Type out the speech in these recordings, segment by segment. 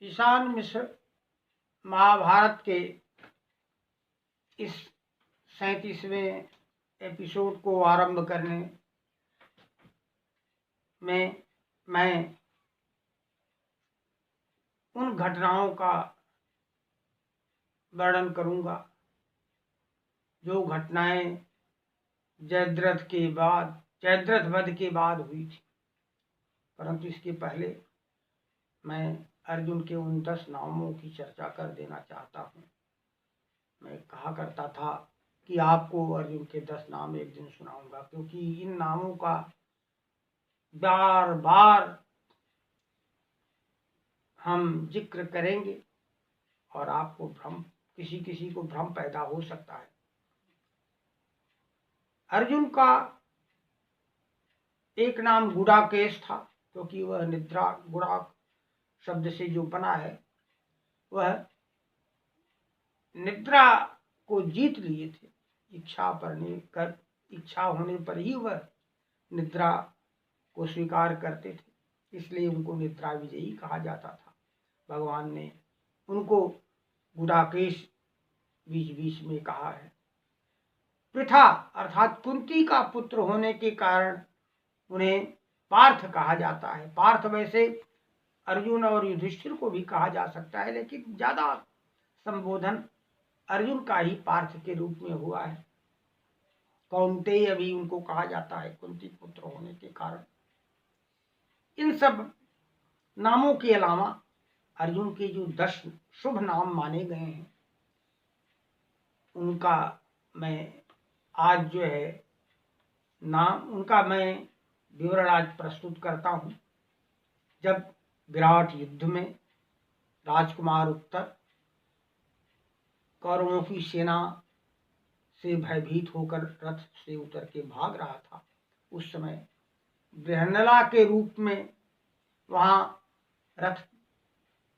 ईशान मिश्र महाभारत के इस 37वें एपिसोड को आरंभ करने में मैं उन घटनाओं का वर्णन करूंगा जो घटनाएं जयद्रथ वध के बाद हुई थी। परंतु इसके पहले मैं अर्जुन के उन 10 नामों की चर्चा कर देना चाहता हूँ। मैं कहा करता था कि आपको अर्जुन के 10 नाम एक दिन सुनाऊंगा, क्योंकि इन नामों का बार बार हम जिक्र करेंगे और आपको किसी किसी को भ्रम पैदा हो सकता है। अर्जुन का एक नाम गुडाकेश था, क्योंकि वह निद्रा, गुड़ा शब्द से जो बना है, वह निद्रा को जीत लिए थे। इच्छा होने पर ही वह निद्रा को स्वीकार करते थे, इसलिए उनको निद्रा विजयी कहा जाता था। भगवान ने उनको गुडाकेश बीच बीच में कहा है। पृथा अर्थात कुंती का पुत्र होने के कारण उन्हें पार्थ कहा जाता है। पार्थ वैसे अर्जुन और युधिष्ठिर को भी कहा जा सकता है, लेकिन ज्यादा संबोधन अर्जुन का ही पार्थ के रूप में हुआ है। कौन्तेय भी उनको कहा जाता है कुंती पुत्र होने के कारण। इन सब नामों के अलावा अर्जुन के जो 10 शुभ नाम माने गए हैं, उनका मैं आज उनका मैं विवरण आज प्रस्तुत करता हूं। जब विराट युद्ध में राजकुमार उत्तर कौरवों की सेना से भयभीत होकर रथ से उतर के भाग रहा था, उस समय बृहन्नला के रूप में वहां रथ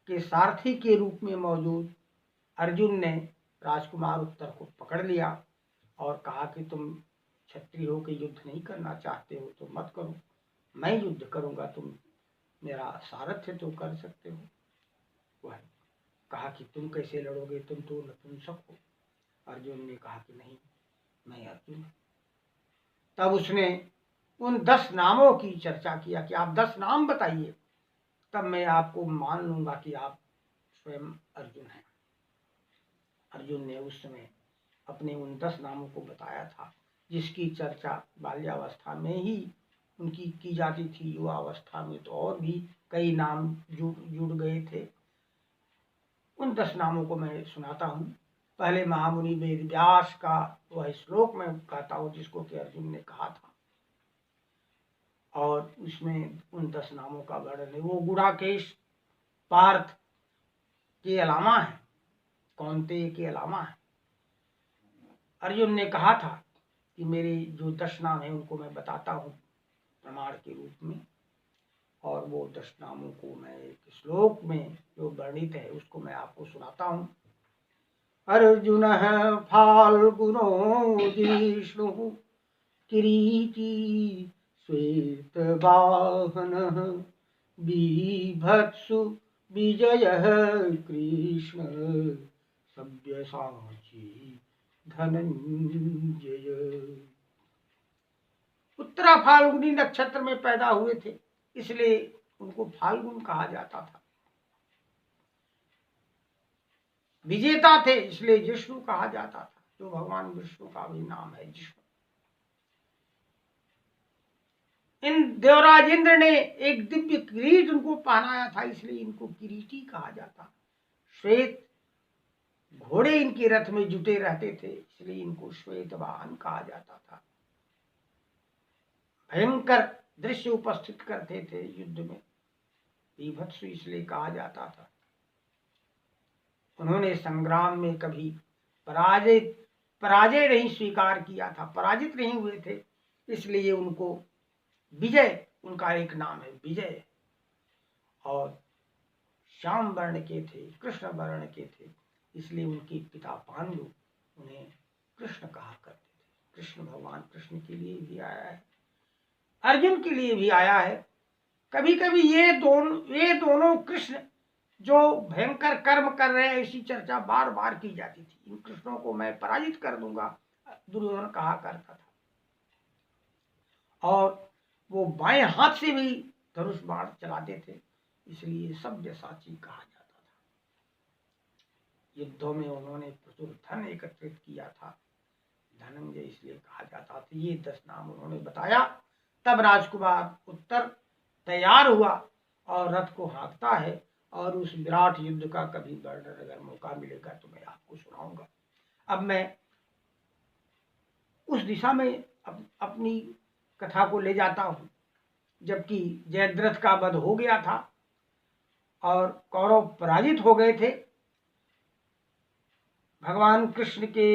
के सारथी के रूप में मौजूद अर्जुन ने राजकुमार उत्तर को पकड़ लिया और कहा कि तुम क्षत्रिय हो के युद्ध नहीं करना चाहते हो तो मत करो, मैं युद्ध करूंगा, तुम मेरा सारथ्य तो कर सकते हो। वह कहा कि तुम कैसे लड़ोगे, तुम तो नपुंसक हो। अर्जुन ने कहा कि नहीं, मैं अर्जुन। तब उसने उन 10 नामों की चर्चा किया कि आप 10 नाम बताइए, तब मैं आपको मान लूंगा कि आप स्वयं अर्जुन हैं। अर्जुन ने उस समय अपने उन 10 नामों को बताया था, जिसकी चर्चा बाल्यावस्था में ही उनकी की जाती थी। युवावस्था में तो और भी कई नाम जुड़ गए थे। उन 10 नामों को मैं सुनाता हूँ। पहले महामुनि वेद व्यास का वह श्लोक मैं कहता हूँ, जिसको कि अर्जुन ने कहा था, और उसमें उन 10 नामों का वर्णन है। वो गुडाकेश पार्थ के अलावा है, कौन्तेय के अलावा है। अर्जुन ने कहा था कि मेरे जो 10 नाम है उनको मैं बताता हूँ प्रमाण के रूप में, और वो 10 नामों को मैं एक श्लोक में जो वर्णित है उसको मैं आपको सुनाता हूँ। अर्जुन फाल्गुनो जिष्णु किरीटी श्वेत वाहन बीभत्सु विजय कृष्ण सव्यसाची धनंजय। उत्तरा फाल्गुनी नक्षत्र में पैदा हुए थे, इसलिए उनको फाल्गुन कहा जाता था। विजेता थे, इसलिए जिष्णु कहा जाता था, जो भगवान विष्णु का भी नाम है जिष्णु। इन देवराज इंद्र ने एक दिव्य किरीट उनको पहनाया था, इसलिए इनको किरीटी कहा जाता। श्वेत घोड़े इनके रथ में जुटे रहते थे, इसलिए इनको श्वेत वाहन कहा जाता था। भयंकर दृश्य उपस्थित करते थे युद्ध में, बीभत्सु इसलिए कहा जाता था। उन्होंने संग्राम में कभी पराजय नहीं स्वीकार किया था, पराजित नहीं हुए थे, इसलिए उनको विजय, उनका एक नाम है विजय। और श्याम वर्ण के थे, कृष्ण वर्ण के थे, इसलिए उनके पिता पांडु उन्हें कृष्ण कहा करते थे। कृष्ण भगवान कृष्ण के लिए भी आया है, अर्जुन के लिए भी आया है। कभी कभी ये दोनों कृष्ण जो भयंकर कर्म कर रहे हैं ऐसी चर्चा बार बार की जाती थी। इन कृष्णों को मैं पराजित कर दूंगा, दुर्योधन कहा करता था। और वो बाएं हाथ से भी धनुष बाण चलाते थे, इसलिए सब्यसाची कहा जाता था। युद्धों में उन्होंने प्रचुर धन एकत्रित किया था, धनंजय इसलिए कहा जाता था। ये 10 नाम उन्होंने बताया। तब राजकुमार उत्तर तैयार हुआ और रथ को हाँकता है, और उस विराट युद्ध का कभी वर्णन अगर मौका मिलेगा तो मैं आपको सुनाऊंगा। अब मैं उस दिशा में अपनी कथा को ले जाता हूं, जबकि जयद्रथ का वध हो गया था और कौरव पराजित हो गए थे। भगवान कृष्ण के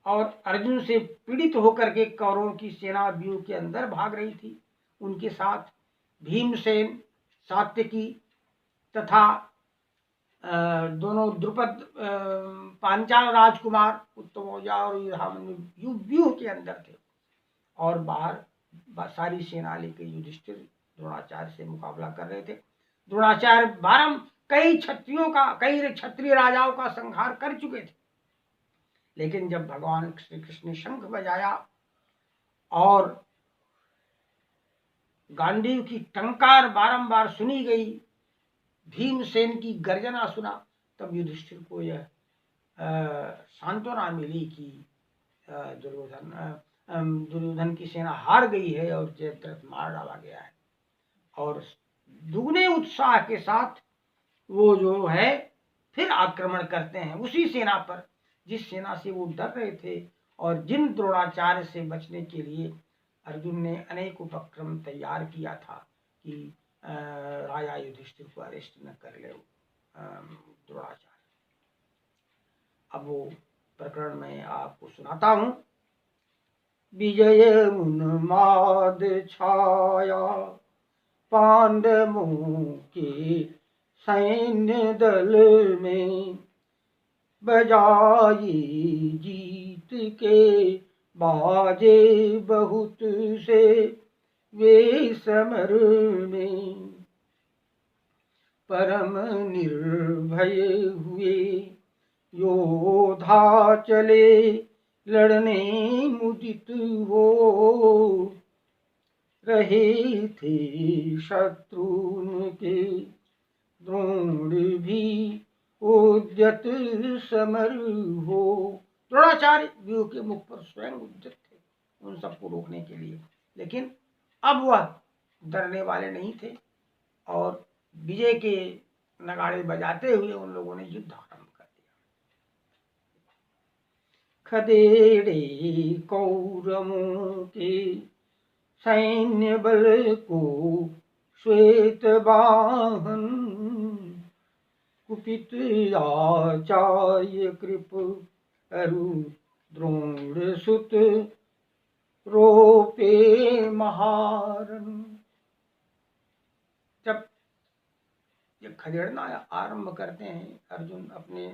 और अर्जुन से पीड़ित होकर के कौरवों की सेना व्यूह के अंदर भाग रही थी। उनके साथ भीमसेन, सात्यकी तथा दोनों द्रुपद पांचाल राजकुमार उत्तमौजा और युधामन्यु व्यूह के अंदर थे, और बाहर सारी सेना लेकर युधिष्ठिर द्रोणाचार्य से मुकाबला कर रहे थे। द्रोणाचार्य कई क्षत्रिय राजाओं का संहार कर चुके थे, लेकिन जब भगवान श्री कृष्ण ने शंख बजाया और गांडीव की टंकार बारंबार सुनी गई, भीमसेन की गर्जना सुना, तब युधिष्ठिर को यह सांत्वना मिली कि दुर्योधन की सेना हार गई है और जयद्रथ मार डाला गया है। और दुगने उत्साह के साथ वो जो है फिर आक्रमण करते हैं उसी सेना पर जिस सेना से वो डर रहे थे, और जिन द्रोणाचार्य से बचने के लिए अर्जुन ने अनेक उपक्रम तैयार किया था कि राजा युधिष्ठिर को अरेस्ट न कर ले द्रोणाचार्य। अब वो प्रकरण मैं आपको सुनाता हूं। विजय उन्माद छाया पांडवों के सैन्य दल में, बजाई जीत के बाजे बहुत से वे समर में, परम निर्भय हुए योधा चले लड़ने मुदित हो, रहे थे शत्रुन के द्रोण भी उद्यत समर हो। द्रोणाचार्य व्यूह के मुख पर स्वयं उद्यत थे उन सबको रोकने के लिए, लेकिन अब वह डरने वाले नहीं थे और विजय के नगाड़े बजाते हुए उन लोगों ने युद्ध आरंभ कर दिया। खदेड़े कौरवों के सैन्य बल को श्वेत वाहन, कुपित आचार्य कृप अरु द्रोण सुत रोपे महारन। जब ये खदेड़ना आरंभ करते हैं अर्जुन अपने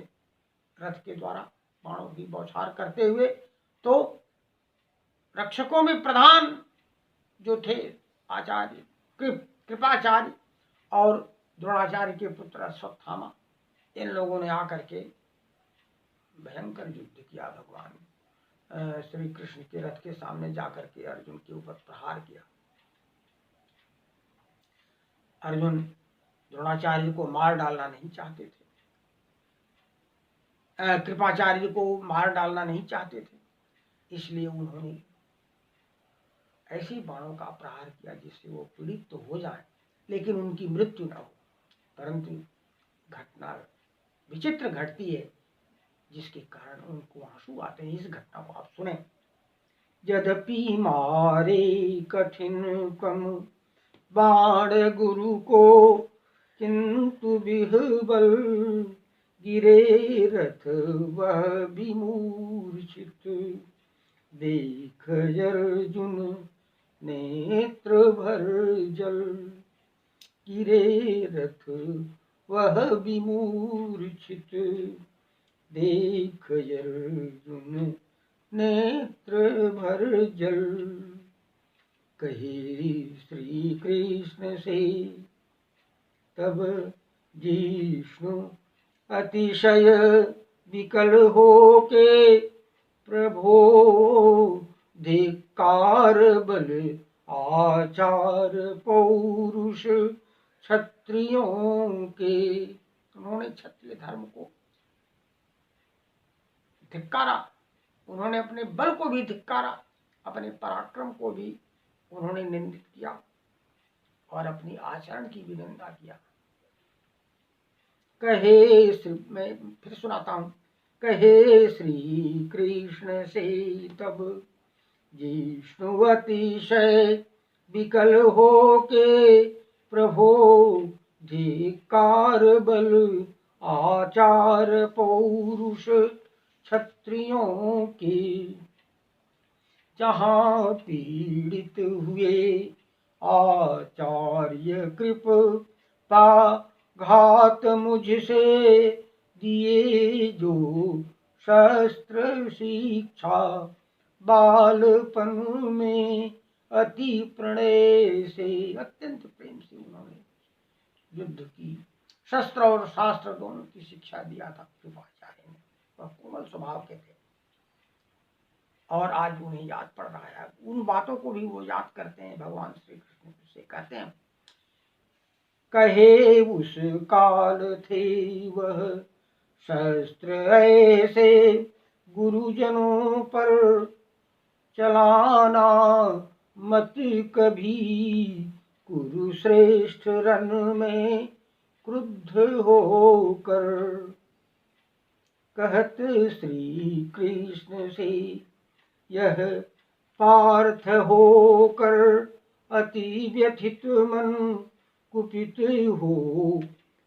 रथ के द्वारा बाणों की बौछार करते हुए, तो रक्षकों में प्रधान जो थे आचार्य कृपाचार्य और द्रोणाचार्य के पुत्र अश्वत्थामा, इन लोगों ने आकर के भयंकर युद्ध किया। भगवान श्री कृष्ण के रथ के सामने जाकर के अर्जुन के ऊपर प्रहार किया। अर्जुन द्रोणाचार्य को मार डालना नहीं चाहते थे, कृपाचार्य को मार डालना नहीं चाहते थे, इसलिए उन्होंने ऐसे बाणों का प्रहार किया जिससे वो पीड़ित तो हो जाए लेकिन उनकी मृत्यु न हो। परंतु घटना विचित्र घटती है जिसके कारण उनको आंसू आते हैं। इस घटना को आप सुने। यद्यपि मारे कठिन कम बाण गुरु को, किंतु बिहबल गिरे रथ वह विमूर्छित, देख अर्जुन नेत्र भर जल, गिरे रथ वह विमूर्छित, देख अर्जुन नेत्र भर जल। कहे श्री कृष्ण से तब जिष्णु अतिशय विकल हो के प्रभो धिक्कार बल आचार पौरुष क्षत्रियों के। उन्होंने क्षत्रिय धर्म को धिक्कारा, उन्होंने अपने बल को भी धिक्कारा, अपने पराक्रम को भी उन्होंने निंदित किया और अपनी आचरण की भी निंदा किया। कहे मैं फिर सुनाता हूं। कहे श्री कृष्ण से तब जिष्णु अतिशय विकल हो के प्रभो धिक्कार बल आचार पौरुष क्षत्रियों के। जहाँ पीड़ित हुए आचार्य कृपा घात मुझसे दिए जो शस्त्र शिक्षा बालपन में अति प्रणय से, अत्यंत प्रेम से उन्होंने युद्ध की, शस्त्र और शास्त्र दोनों की शिक्षा दिया था कृपाचार्य ने। वह कोमल स्वभाव के थे और आज उन्हें याद पड़ रहा है। उन बातों को भी वो याद करते हैं। भगवान श्री कृष्ण से कहते हैं, कहे उस काल थे वह शस्त्र ऐसे गुरुजनों पर चलाना मत कभी कुरुश्रेष्ठ रण में क्रुद्ध होकर। कहत श्री कृष्ण से यह पार्थ होकर अति व्यथित मन कुपित हो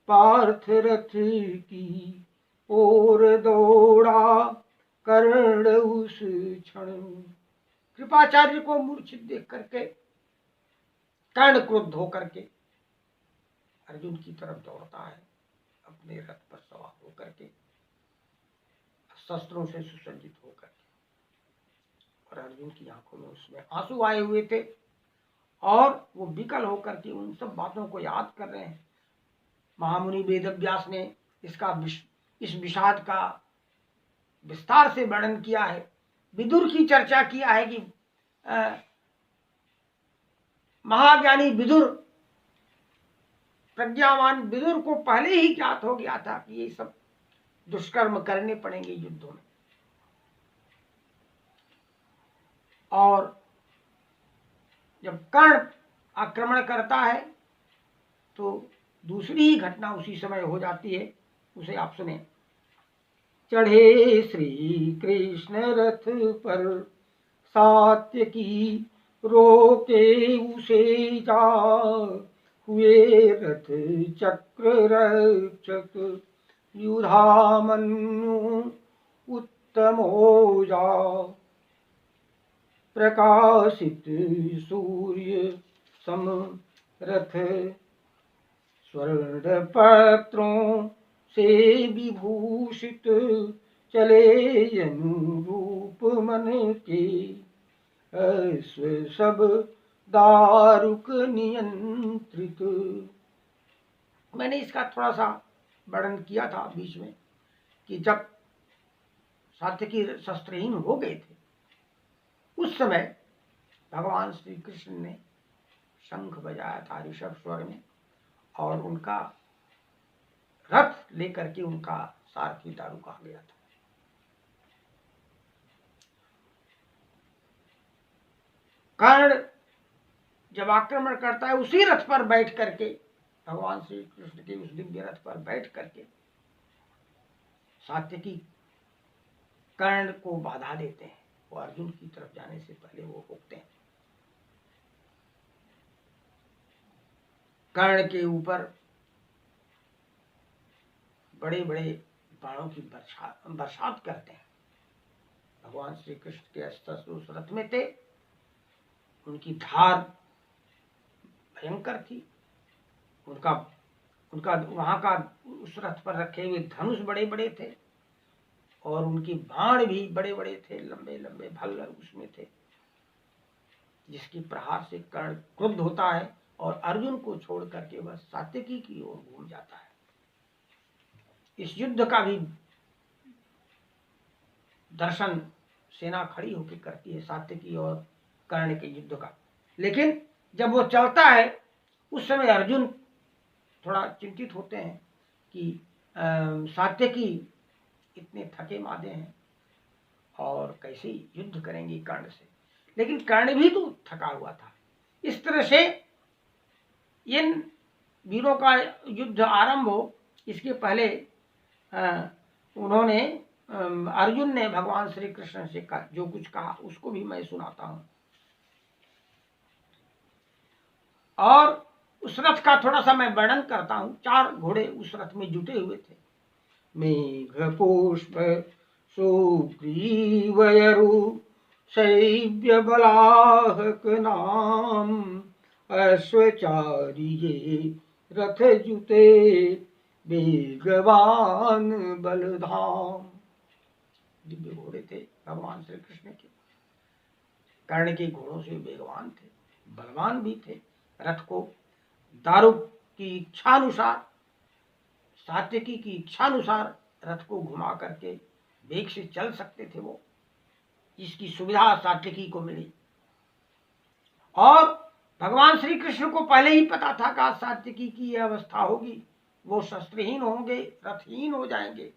पार्थ रथ की ओर दौड़ा कर्ण उस क्षण। कृपाचार्य को मूर्छित देख करके कर्ण क्रुद्ध होकर के अर्जुन की तरफ दौड़ता है, अपने रथ पर सवार होकर के, शस्त्रों से सुसज्जित होकर के। और अर्जुन की आंखों में उसमें आंसू आए हुए थे और वो विकल होकर के उन सब बातों को याद कर रहे हैं। महामुनि वेदव्यास ने इस विषाद का विस्तार से वर्णन किया है। विदुर की चर्चा किया है कि महाज्ञानी विदुर, प्रज्ञावान विदुर को पहले ही ज्ञात हो गया था कि ये सब दुष्कर्म करने पड़ेंगे युद्धों में। और जब कर्ण आक्रमण करता है तो दूसरी ही घटना उसी समय हो जाती है, उसे आप सुने। चढ़े श्री कृष्ण रथ पर सात्यकी रोके उसे जा, हुए रथ चक्र रक्षक युधामन्यु उत्तमोजा। प्रकाशित सूर्य सम रथ स्वर्ण पत्रों से विभूषित चले अनुरूप मन के। अश्व सब दारुक नियंत्रित। मैंने इसका थोड़ा सा वर्णन किया था बीच में कि जब सात्यकी शस्त्रहीन हो गए थे उस समय भगवान श्री कृष्ण ने शंख बजाया था ऋषभ स्वर में और उनका रथ लेकर के उनका सारथी दारुक आ गया था। कर्ण जब आक्रमण करता है उसी रथ पर बैठ करके, भगवान श्री कृष्ण के उस दिव्य रथ पर बैठ करके सात्यकी कर्ण को बाधा देते हैं। वो अर्जुन की तरफ जाने से पहले वो रोकते हैं। कर्ण के ऊपर बड़े बड़े बाणों की बरसात करते हैं। भगवान श्री कृष्ण के अस्त्र उस रथ में थे, उनकी धार भयंकर थी। उनका वहां का उस रथ पर रखे हुए धनुष बड़े बड़े थे और उनकी बाण भी बड़े बड़े थे, लंबे लंबे भल्ल उसमें थे, जिसकी प्रहार से कर्ण क्रुद्ध होता है और अर्जुन को छोड़ करके वह सात्यकी की ओर घूम जाता है। इस युद्ध का भी दर्शन सेना खड़ी होकर करती है, सात्यकी और कर्ण के युद्ध का। लेकिन जब वो चलता है उस समय अर्जुन थोड़ा चिंतित होते हैं कि सात्यकी इतने थके मादे हैं और कैसे युद्ध करेंगे कर्ण से। लेकिन कर्ण भी तो थका हुआ था। इस तरह से इन वीरों का युद्ध आरंभ हो इसके पहले उन्होंने अर्जुन ने भगवान श्री कृष्ण से जो कुछ कहा उसको भी मैं सुनाता हूं। और उस रथ का थोड़ा सा मैं वर्णन करता हूं। 4 घोड़े उस रथ में जुटे हुए थे। मेघ पुष्प सुग्रीवयरु शैव्य बलाहक नाम अश्वचारिये रथ जुते वेगवान बलधाम। दिव्य घोड़े थे भगवान श्री कृष्ण के। कर्ण के घोड़ों से वेगवान थे, बलवान भी थे। रथ को दारुक की इच्छानुसार, सात्यकी की इच्छानुसार रथ को घुमा करके वेग से चल सकते थे वो, जिसकी सुविधा सात्यकी को मिली। और भगवान श्री कृष्ण को पहले ही पता था कि सात्यकी की यह अवस्था होगी, वो शस्त्रहीन होंगे, रथहीन हो जाएंगे।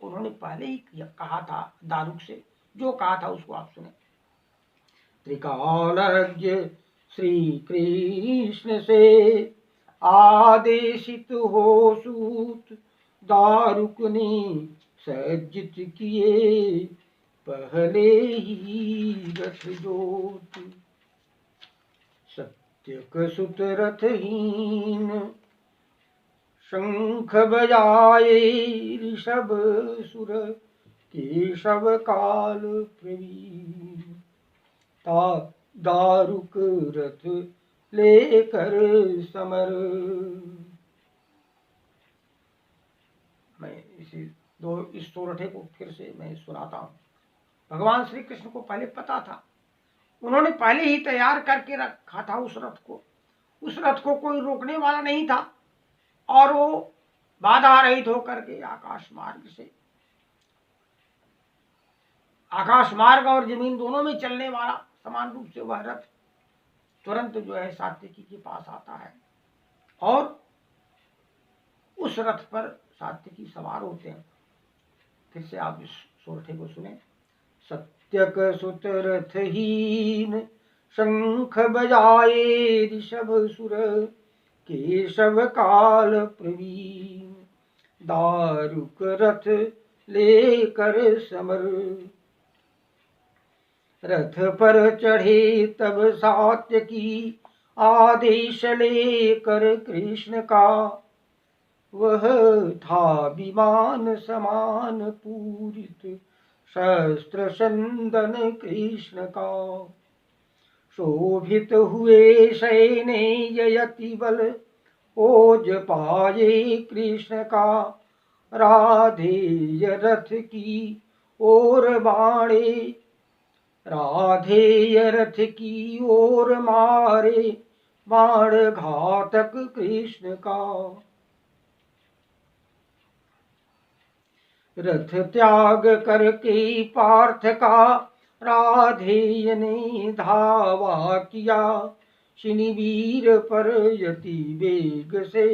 उन्होंने पहले ही कहा था दारुक से, जो कहा था उसको आप सुने। त्रिकालज्ञ श्री कृष्ण से आदेशित हो सूत दारुक ने सज्जित किए पहले ही रथ जोत। सत्यक सुत रथहीन शंख बजाए ऋषभ सुर केशव काल प्रवीण। दारुक रथ लेकर समर। मैं इस सोरठे को फिर से मैं सुनाता हूँ। भगवान श्री कृष्ण को पहले पता था, उन्होंने पहले ही तैयार करके रखा था उस रथ को। उस रथ को कोई रोकने वाला नहीं था और वो बाधा रहित होकर के आकाश मार्ग और जमीन दोनों में चलने वाला समान रूप से वह रथ तुरंत जो है सात्यकी के पास आता है और उस रथ पर सात्यकी सवार होते हैं। फिर से आप इस सोरठे को सुने। सत्यक सुत रथहीन शंख बजाए ऋषभ सुर केशव काल प्रवीण। दारुक रथ लेकर समर। रथ पर चढ़े तब सात्यकी आदेश लेकर कृष्ण का। वह था विमान समान पूरित शस्त्र चंदन कृष्ण का। शोभित हुए सैने यति बल ओज पाए कृष्ण का। राधेय रथ की ओर बाणे राधेय रथ की ओर मारे बाण घातक कृष्ण का। रथ त्याग करके पार्थ का राधेय ने धावा किया। शिनिवीर पर यति वेग से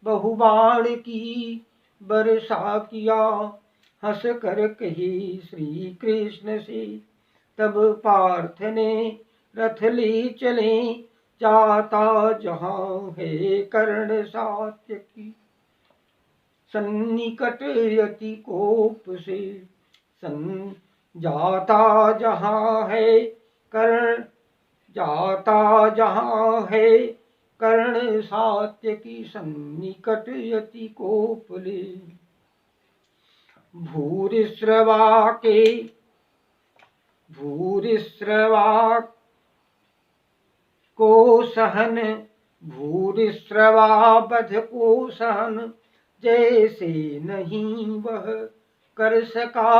बहुबाण की बरसा किया। हंस कर कही श्री कृष्ण से तब पार्थ ने रथ ले चले जाता जहां है कर्ण सात्यकी। सन्निकट यति कोप से सन जाता जहां है कर्ण सात्यकी। सन्निकट यति कोप ले भूरिश्रवा को सहन भूरिश्रवा बध को सहन जैसे नहीं वह कर सका।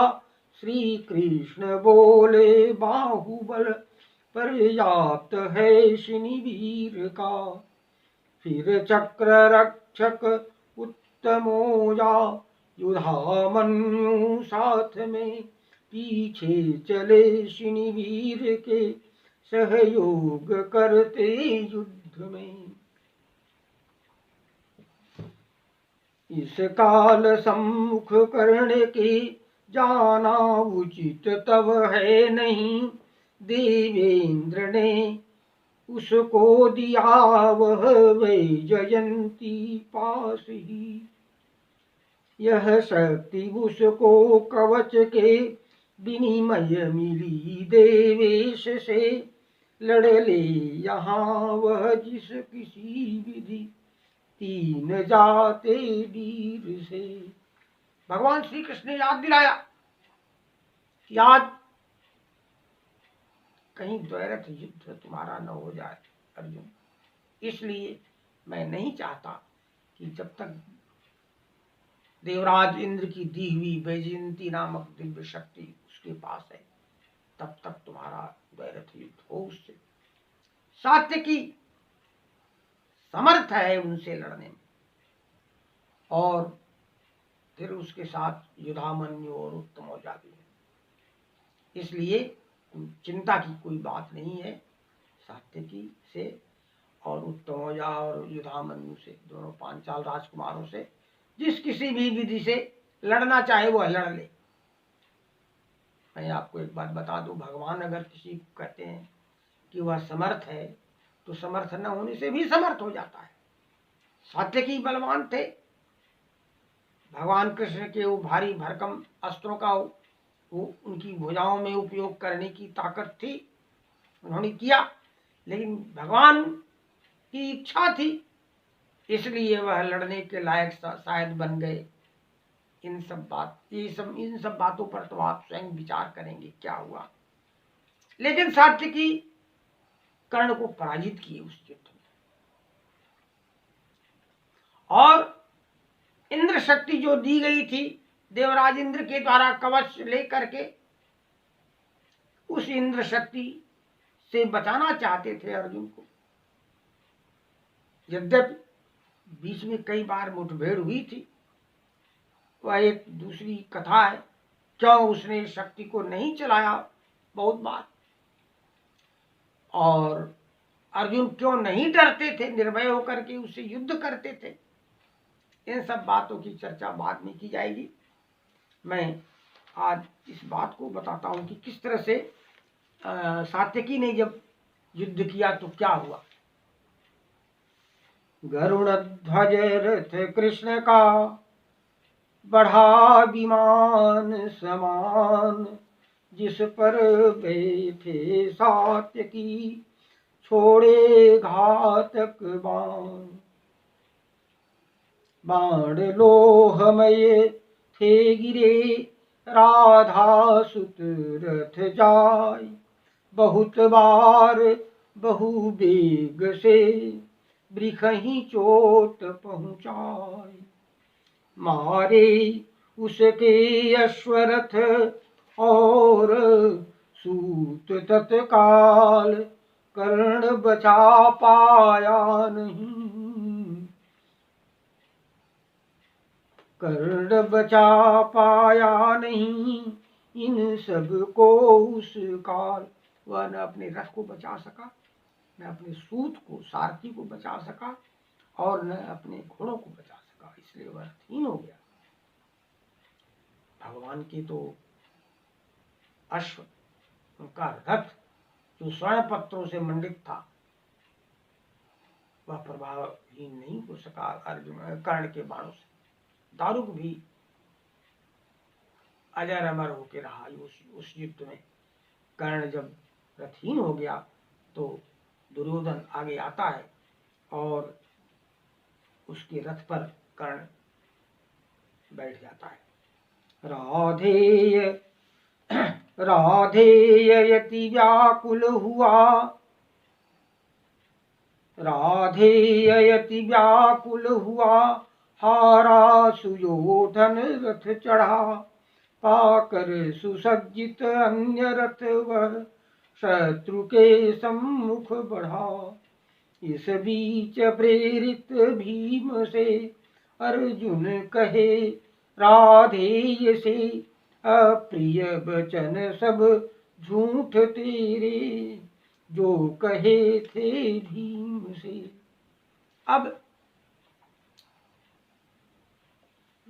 श्री कृष्ण बोले बाहुबल पर्याप्त है शिनिवीर का। फिर चक्र रक्षक उत्तमोजा युधामन्यु साथ में, पीछे चले शनिवीर के सहयोग करते युद्ध में। इस काल सम्मुख कर्ण के जाना उचित तब है नहीं, देवेंद्र ने उसको दिया वह वैजयंती पास ही। यह शक्ति उसको कवच के विनिमय मिली देवेश से, लड़ ले यहाँ वह जिस किसी विधि, तीन जाते वीर से। भगवान श्री कृष्ण ने याद दिलाया कि आज कहीं द्वैरथ युद्ध तुम्हारा न हो जाए अर्जुन, इसलिए मैं नहीं चाहता कि जब तक देवराज इंद्र की दी हुई वैजयंती नामक दिव्य शक्ति उसके पास है, तब तक तुम्हारा द्वैरथ युद्ध हो उससे। सात्यकी समर्थ है उनसे लड़ने में, और फिर उसके साथ युधामन्यु और उत्तमौजा भी है, इसलिए चिंता की कोई बात नहीं है सात्यकी से और उत्तमौजा और युधामन्यु से, दोनों पांचाल राजकुमारों से। जिस किसी भी विधि से लड़ना चाहे वह लड़ ले। मैं आपको एक बात बता दूं, भगवान अगर किसी को कहते हैं कि वह समर्थ है, तो समर्थ न होने से भी समर्थ हो जाता है। सात्यकी बलवान थे, भगवान कृष्ण के वो भारी भरकम अस्त्रों का वो उनकी भुजाओं में उपयोग करने की ताकत थी, उन्होंने किया, लेकिन भगवान की इच्छा थी, इसलिए वह लड़ने के लायक शायद बन गए। इन सब बातों पर तो आप स्वयं विचार करेंगे क्या हुआ। लेकिन सात्यकी कर्ण को पराजित किए उस युद्ध में, और इंद्र शक्ति जो दी गई थी देवराज इंद्र के द्वारा कवच लेकर के, उस इंद्र शक्ति से बचाना चाहते थे अर्जुन को। यद्यपि बीच में कई बार मुठभेड़ हुई थी, वह एक दूसरी कथा है, क्यों उसने शक्ति को नहीं चलाया बहुत बार, और अर्जुन क्यों नहीं डरते थे, निर्भय होकर के उससे युद्ध करते थे। इन सब बातों की चर्चा बाद में की जाएगी। मैं आज इस बात को बताता हूं कि किस तरह से सात्यकी ने जब युद्ध किया तो क्या हुआ। गरुड़ ध्वज रथ कृष्ण का बढ़ा विमान समान, जिस पर बैठे सात्यकी छोड़े घातक बाण। बाण लोहमय थे गिरे राधा सुत रथ जाय, बहुत बार बहु बेग से बृखहि चोट पहुँचाय। मारे उसके अश्वरथ और सूत तत्काल, कर्ण बचा पाया नहीं, कर्ण बचा पाया नहीं इन सब को उस काल। वह न अपने रथ को बचा सका, न अपने सूत को सारथी को बचा सका, और न अपने घोड़ों को बचा सका, इसलिए वह रथहीन हो गया। भगवान के तो अश्व, उनका रथ जो स्वर्ण पत्रों से मंडित था, वह प्रभावहीन नहीं हो सका अर्जुन कर्ण के बाणों से। दारुक भी अजर अमर होकर रहा उस युद्ध में। कर्ण जब रथहीन हो गया तो दुर्योधन आगे आता है और उसके रथ पर कर्ण बैठ जाता है। राधेय यति व्याकुल हुआ, राधेय यति व्याकुल हुआ, हारा सुयोधन रथ चढ़ा, पाकर सुसज्जित अन्य रथ वह शत्रु के सम्मुख बढ़ा। इस बीच प्रेरित भीम से अर्जुन कहे राधेय से, अप्रिय वचन सब झूठ तेरे, जो कहे थे भीम से। अब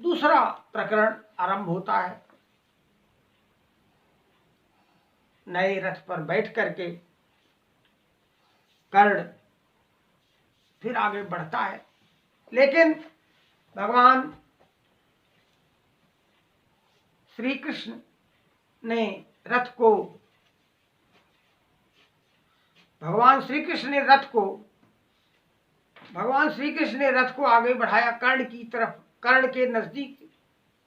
दूसरा प्रकरण आरंभ होता है। नए रथ पर बैठ करके कर्ण फिर आगे बढ़ता है, लेकिन भगवान श्री कृष्ण ने रथ को भगवान श्री कृष्ण ने रथ को आगे बढ़ाया कर्ण की तरफ। कर्ण के नजदीक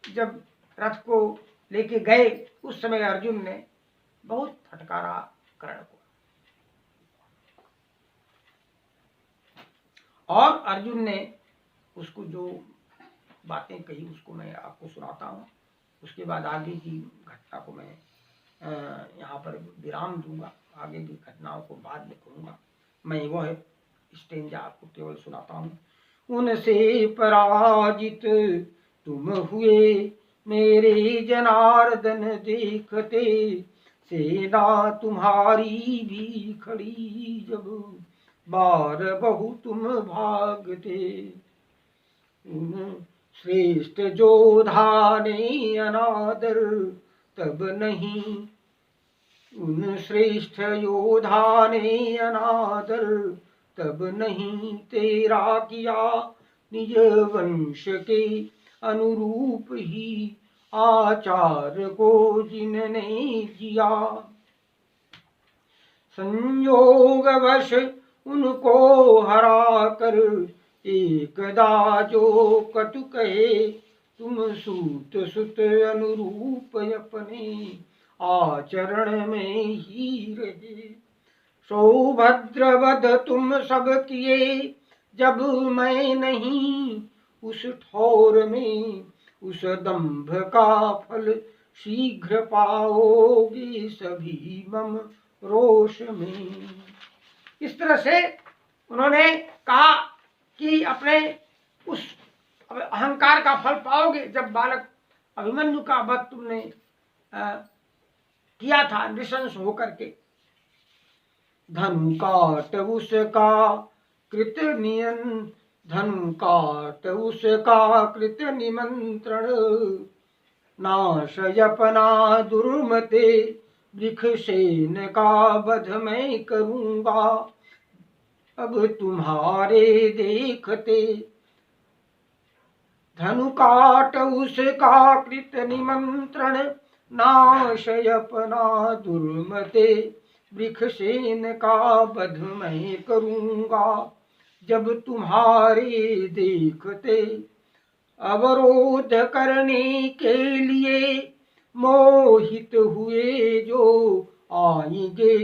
जब रथ को लेके गए, उस समय अर्जुन ने बहुत फटकारा कर्ण को, और अर्जुन ने उसको जो बातें कही उसको मैं आपको सुनाता हूँ। उसके बाद आगे की घटना को मैं यहाँ पर विराम दूंगा, आगे की घटनाओं को बाद में कहूँगा। मैं वह स्टेंजा आपको केवल सुनाता हूँ। उनसे पराजित तुम हुए मेरे जनार्दन, देखते सेना तुम्हारी भी खड़ी जब, बार बहु तुम भागते। श्रेष्ठ जोधा ने अनादर तब नहीं, उन श्रेष्ठ योधा ने अनादर तब नहीं, तेरा किया निज वंश के अनुरूप ही, आचार को जिनने जिया। संयोगवश उनको हरा कर, एकदा जो कटु कहे, तुम सूत सुत अनुरूप अपने, आचरण में ही रहे। सौभद्रवध तुम सब किए जब मैं नहीं, उस ठौर में उस दंभ का फल शीघ्र पाओगे सभी मम रोष में। इस तरह से उन्होंने कहा कि अपने उस अहंकार का फल पाओगे जब बालक अभिमन्यु का वध तुमने किया था नृशंस होकर के। धनु काट उसका कृत निमंत्रण, नाश अपना दुर्मते, वृषसेन का वध मैं करूंगा। अब तुम्हारे देखते, धनु काट उसका कृत निमंत्रण, नाश अपना दुर्मते, वृषसेन का वध मैं करूंगा। जब तुम्हारे देखते, अवरोध करने के लिए मोहित हुए जो आएंगे,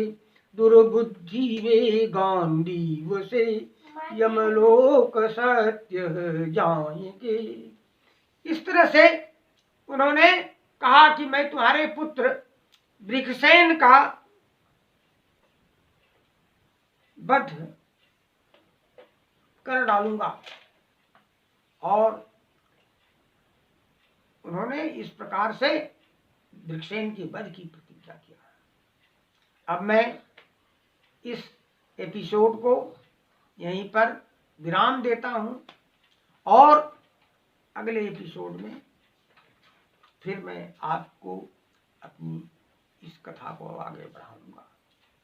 दुर्बुद्धि वे गांडीव से यमलोक सत्य जाएंगे। इस तरह से उन्होंने कहा कि मैं तुम्हारे पुत्र वृषसेन का वध कर डालूंगा, और उन्होंने इस प्रकार से वृषसेन के वध की प्रतिज्ञा किया। अब मैं इस एपिसोड को यहीं पर विराम देता हूं, और अगले एपिसोड में फिर मैं आपको अपनी इस कथा को आगे बढ़ाऊंगा।